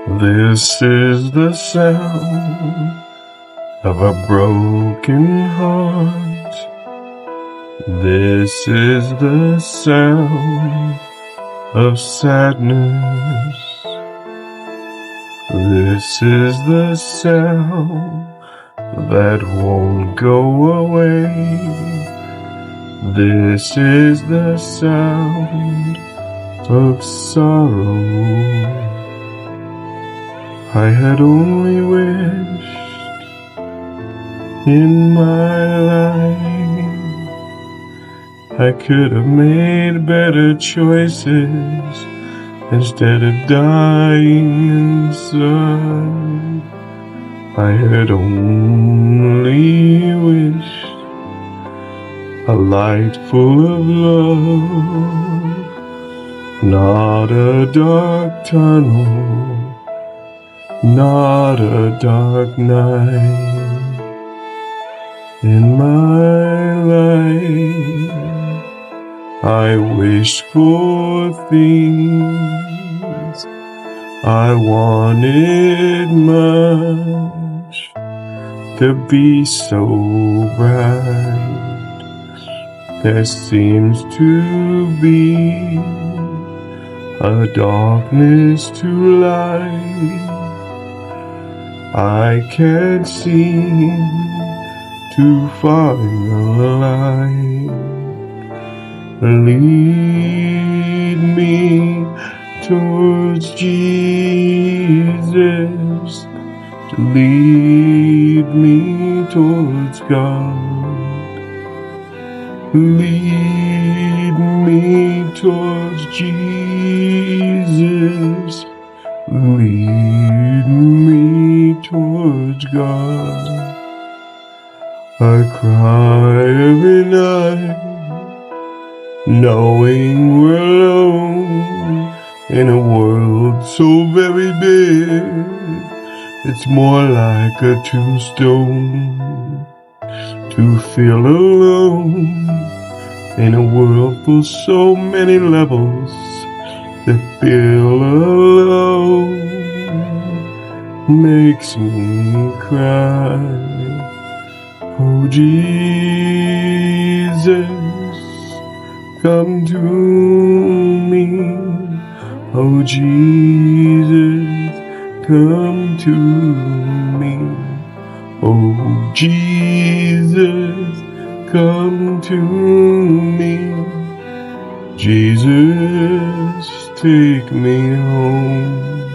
This is the sound of a broken heart. This is the sound of sadness. This is the sound that won't go away. This is the sound of sorrow. I had only wished in my life I could have made better choices instead of dying inside. I had only wished a light full of love, not a dark tunnel, not a dark night in my life. I wished for things I wanted much to be so bright. There seems to be a darkness to light. I can't seem to find the light. Lead me towards Jesus. Lead me towards God. Lead me towards Jesus. Lead me towards God. I cry every night, knowing we're alone in a world so very big. It's more like a tombstone to feel alone in a world full so many levels. To feel alone makes me cry. Oh Jesus, come to me. Oh Jesus, come to me. Oh Jesus, come to me. Jesus, take me home.